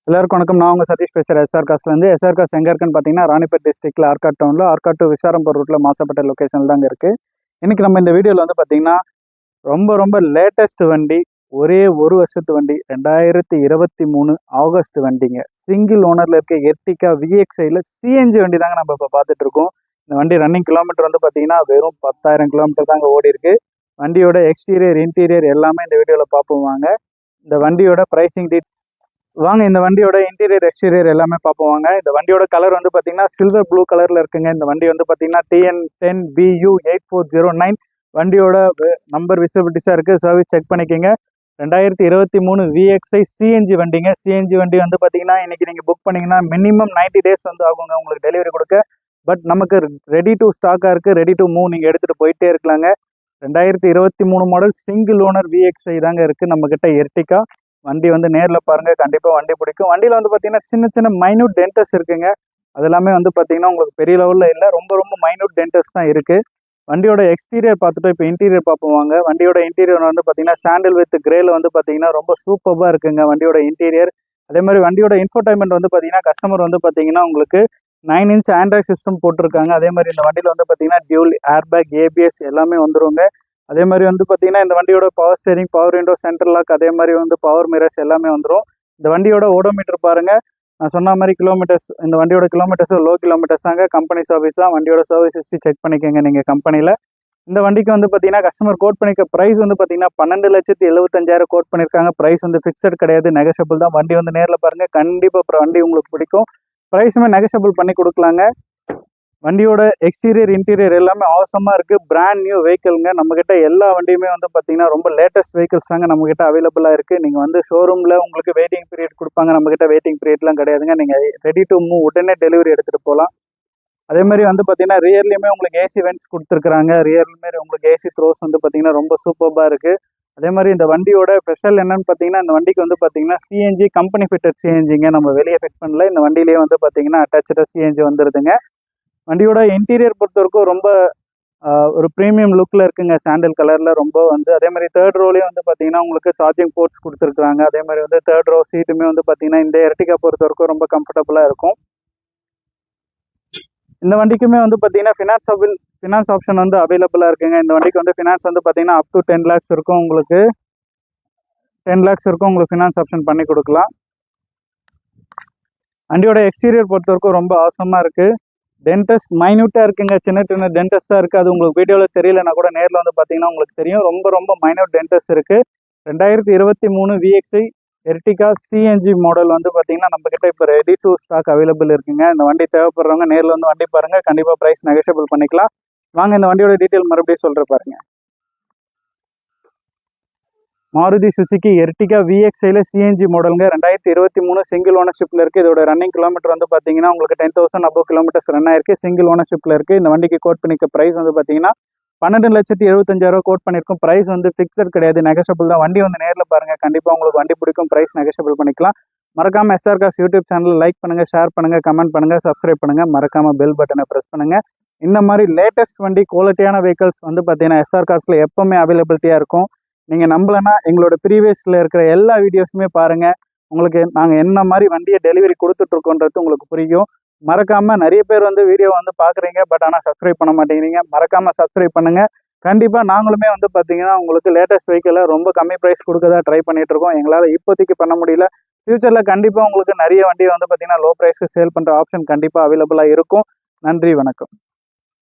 எல்லாருக்கும் வணக்கம். நான் உங்கள் சதீஷ் பேசுகிறேன். எஸ்ஆர் காஸ்லேருந்து. எஸ்ஆர் காஸ் எங்கே இருக்குன்னு பார்த்தீங்கன்னா ராணிப்பேட் டிஸ்ட்ரிக்ட்டில் ஆர்காட் டவுனில் ஆர்காட் டு விசாரம்பூர் ரூட்டில் மாசப்பட்ட லொக்கேஷனில் தாங்க இருக்குது. இன்றைக்கி நம்ம இந்த வீடியோவில் வந்து பார்த்தீங்கன்னா ரொம்ப லேட்டஸ்ட் வண்டி, ஒரே ஒரு வருஷத்து வண்டி, 2023 ஆகஸ்ட் வண்டிங்க. சிங்கிள் ஓனரில் இருக்க எர்டிகா விஎக்ஸ்ஐயில் சிஎன்ஜி வண்டி தாங்க நம்ம இப்போ பார்த்துட்ருக்கோம். இந்த வண்டி ரன்னிங் கிலோமீட்டர் வந்து பார்த்தீங்கன்னா வெறும் 10,000 கிலோமீட்டர் தாங்க ஓடி இருக்கு. வண்டியோட எக்ஸ்டீரியர் இன்டீரியர் எல்லாமே இந்த வீடியோவில் பார்ப்போம் வாங்க. இந்த வண்டியோட ப்ரைஸிங் வாங்க இந்த வண்டியோட இன்டீரியர் எக்ஸ்டீரியர் எல்லாமே பார்ப்போம். இந்த வண்டியோட கலர் வந்து பார்த்தீங்கன்னா சில்வர் ப்ளூ கலரில் இருக்குங்க. இந்த வண்டி வந்து பார்த்தீங்கன்னா TN10BU8409 வண்டியோட நம்பர் விசிபிலிட்டிஸாக இருக்குது. சர்வீஸ் செக் பண்ணிக்கோங்க. 2023 விஎக்ஸ்ஐ சிஎன்ஜி வண்டிங்க. சிஎன்ஜி வண்டி வந்து பார்த்தீங்கன்னா இன்றைக்கி நீங்கள் புக் பண்ணிங்கன்னா மினிமம் 90 டேஸ் வந்து ஆகுங்க உங்களுக்கு டெலிவரி கொடுக்க. பட் நமக்கு ரெடி டு ஸ்டாக்காக இருக்குது. ரெடி டு மூவ் நீங்கள் எடுத்துகிட்டு போயிட்டே இருக்கலாங்க. 2023 மாடல் சிங்கிள் ஓனர் விஎக்ஸ்ஐ தாங்க இருக்குது நம்மக்கிட்ட எர்டிகா. வண்டி வந்து நேரில் பாருங்கள், கண்டிப்பாக வண்டி பிடிக்கும். வண்டியில் வந்து பார்த்தீங்கன்னா சின்ன மைன்யூட் டென்டஸ் இருக்குங்க. அது எல்லாமே வந்து பார்த்தீங்கன்னா உங்களுக்கு பெரிய லெவலில் இல்லை, ரொம்ப மைன்யூட் டென்டஸ் தான் இருக்குது. வண்டியோட எக்ஸ்டீரியர் பார்த்துட்டு இப்போ இன்டீரியர் பார்ப்போம் வாங்க. வண்டியோட இன்டீரியர் வந்து பார்த்தீங்கன்னா சாண்டில் வித் கிரேல வந்து பார்த்தீங்கன்னா ரொம்ப சூப்பராக இருக்குங்க வண்டியோட இன்டீரியர். அதே மாதிரி வண்டியோட இன்ஃபோடைன்மெண்ட் வந்து பார்த்தீங்கன்னா கஸ்டமர் வந்து பார்த்தீங்கன்னா உங்களுக்கு 9 inch ஆண்ட்ராய்ட் சிஸ்டம் போட்டிருக்காங்க. அதே மாதிரி இந்த வண்டியில் வந்து பார்த்தீங்கன்னா டியூல் ஏர்பேக், ஏபிஎஸ் எல்லாமே வந்துருங்க. அதே மாதிரி வந்து பார்த்தீங்கன்னா இந்த வண்டியோட power steering, power window, central lock, அதே மாதிரி வந்து பவர் மிரர்ஸ் எல்லாமே வந்துடும். இந்த வண்டியோட ஓடோமீட்டர் பாருங்கள். நான் சொன்ன மாதிரி கிலோமீட்டர்ஸ், இந்த வண்டியோட கிலோமீட்டர்ஸ் லோ கிலோமீட்டர்ஸ் தாங்க. கம்பெனி சர்வீஸ் தான். வண்டியோட சர்வீஸ் ஹிஸ்ட்ரி செக் பண்ணிக்கோங்க நீங்கள் கம்பெனியில். இந்த வண்டிக்கு வந்து பார்த்தீங்கன்னா கஸ்டமர் கோட் பண்ணிக்க ப்ரைஸ் வந்து பார்த்தீங்கன்னா 12,75,000 கோட் பண்ணியிருக்காங்க. ப்ரைஸ் வந்து ஃபிக்ஸட் கிடையாது, நெகஷபிள் தான். வண்டி வந்து நேரில் பாருங்கள், கண்டிப்பாக வண்டி உங்களுக்கு பிடிக்கும். ப்ரைஸுமே நெகஷபிள் பண்ணி கொடுக்கலாங்க. வண்டியோட எக்ஸ்டீரியர் இன்டீரியர் எல்லாமே அவசரமாக இருக்குது. பிராண்ட் நியூ வெஹிக்கிள்ங்க. நம்மக்கிட்ட எல்லா வண்டியுமே வந்து பார்த்தீங்கன்னா ரொம்ப லேட்டஸ்ட் வெஹிக்கிள்ஸ் தாங்க நம்மக்கிட்ட அவைலபிளாக இருக்குது. நீங்கள் வந்து ஷோரூமில் உங்களுக்கு வெயிட்டிங் பீரியட் கொடுப்பாங்க. நம்மக்கிட்ட வெயிட்டிங் பீரியட்லாம் கிடையாதுங்க. நீங்கள் ரெடி டு மூவ் உடனே டெலிவரி எடுத்துகிட்டு போகலாம். அதே மாதிரி வந்து பார்த்தீங்கன்னா ரியர்லையுமே உங்களுக்கு ஏசி வென்ட்ஸ் கொடுத்துருக்குறாங்க. ரியர்லையுமே உங்களுக்கு ஏசி த்ரோஸ் வந்து பார்த்தீங்கன்னா ரொம்ப சூப்பராக இருக்குது. அதே மாதிரி இந்த வண்டியோட ஸ்பெஷல் என்னன்னு பார்த்தீங்கன்னா இந்த வண்டிக்கு வந்து பார்த்தீங்கன்னா சிஎன்ஜி கம்பெனி ஃபிட்டட் சிஎன்ஜிங்க. நம்ம வெளியே ஃபிட் பண்ணல. இந்த வண்டியிலேயே வந்து பார்த்தீங்கன்னா அட்டாச்சாக சிஎன்ஜி வந்துடுதுங்க. வண்டியோட இன்டீரியர் பொறுத்த வரைக்கும் ரொம்ப ஒரு ப்ரீமியம் லுக்கில் இருக்குங்க. சாண்டில் கலரில் ரொம்ப வந்து அதே மாதிரி தேர்ட் ரோலையும் வந்து பார்த்தீங்கன்னா உங்களுக்கு சார்ஜிங் போர்ட்ஸ் கொடுத்துருக்குறாங்க. அதே மாதிரி வந்து தேர்ட் ரோ சீட்டுமே வந்து பார்த்தீங்கன்னா இந்த எர்டிகா பொறுத்த வரைக்கும் ரொம்ப கம்ஃபர்டபுளாக இருக்கும். இந்த வண்டிக்குமே வந்து பார்த்தீங்கன்னா ஃபினான்ஸ் ஆப்ஷன் வந்து அவைலபிளாக இருக்குங்க. இந்த வண்டிக்கு வந்து ஃபினான்ஸ் வந்து பார்த்தீங்கன்னா அப் டு 10 lakhs இருக்கும். உங்களுக்கு 10 lakhs இருக்கும். உங்களுக்கு ஃபினான்ஸ் ஆப்ஷன் பண்ணி கொடுக்கலாம். வண்டியோட எக்ஸ்டீரியர் பொறுத்த வரைக்கும் ரொம்ப அவசரமாக இருக்குது. டென்டஸ் மைன்யூட்டாக இருக்குங்க. சின்ன டென்டஸ் தான் இருக்குது. அது உங்களுக்கு வீடியோவில் தெரியலனா கூட நேரில் வந்து பார்த்தீங்கன்னா உங்களுக்கு தெரியும். ரொம்ப மைன்யூட் டென்டஸ் இருக்குது. 2023 விஎக்ஸ்ஐ எர்டிகா சிஎன்ஜி மாடல் வந்து பார்த்தீங்கன்னா நம்மக்கிட்ட இப்போ ரெடி டு ஸ்டாக் அவைலபிள் இருக்குங்க. இந்த வண்டி தேவைப்படுறவங்க நேரில் வந்து வண்டி பாருங்கள், கண்டிப்பாக ப்ரைஸ் நெகஷபிள் பண்ணிக்கலாம். வாங்க இந்த வண்டியோட டீட்டெயில் மறுபடியும் சொல்கிற பாருங்க. மாருதி சுசுகி எர்டிகா விஎக்ஸ்ஐல சிஎன்ஜி மாடலுங்க. 2023 சிங்கிள் ஓனர்ஷிப்பில் இருக்குது. இதோட ரன்னிங் கிலோமீட்டர் வந்து பார்த்தீங்கன்னா உங்களுக்கு 10,000 above கிலோமீட்டர்ஸ் ரன் ஆயிருக்கு. சிங்கிள் ஓனர்ஷிப்பில் இருக்குது. இந்த வண்டிக்கு கோட் பண்ணிக்க ப்ரைஸ் வந்து பார்த்தீங்கன்னா 12,75,000 கோட் பண்ணியிருக்கும். ப்ரைஸ் வந்து ஃபிக்ஸட் கிடையாது, நெகஷபிள் தான். வண்டி வந்து நேரில் பாருங்கள், கண்டிப்பாக உங்களுக்கு வண்டி பிடிக்கும். ப்ரைஸ் நெகஷபிள் பண்ணிக்கலாம். மறக்காமல் SR cars YouTube channel like பண்ணுங்கள், ஷேர் பண்ணுங்கள், கமெண்ட் பண்ணுங்கள், சப்ஸ்கிரைப் பண்ணுங்கள். மறக்காமல் பெல் பட்டனை ப்ரெஸ் பண்ணுங்கள். இந்த மாதிரி லேட்டஸ்ட் வண்டி குவாலிட்டியான வெஹிக்கல்ஸ் வந்து பார்த்தீங்கன்னா எஸ்ஆர் காஸில் எப்போவுமே அவைலபிலிட்டியாக இருக்கும். நீங்கள் நம்பலைன்னா எங்களோட ப்ரீவியஸில் இருக்கிற எல்லா வீடியோஸுமே பாருங்கள். உங்களுக்கு நாங்கள் என்ன மாதிரி வண்டியை டெலிவரி கொடுத்துட்ருக்கோன்றது உங்களுக்கு புரியும். மறக்காமல் நிறைய பேர் வந்து வீடியோ வந்து பார்க்குறீங்க, பட் ஆனால் சப்ஸ்கிரைப் பண்ண மாட்டேங்கிறீங்க. மறக்காமல் சப்ஸ்கிரைப் பண்ணுங்கள். கண்டிப்பாக நாங்களுமே வந்து பார்த்தீங்கன்னா உங்களுக்கு லேட்டஸ்ட் வெஹிக்கிளை ரொம்ப கம்மி ப்ரைஸ் கொடுக்க தான் ட்ரை பண்ணிகிட்ருக்கோம். எங்களால் இப்போதைக்கு பண்ண முடியல. ஃப்யூச்சரில் கண்டிப்பாக உங்களுக்கு நிறைய வண்டியை வந்து பார்த்தீங்கன்னா லோ ப்ரைஸ்க்கு சேல் பண்ணுற ஆப்ஷன் கண்டிப்பாக அவைலபிளாக இருக்கும். நன்றி, வணக்கம்.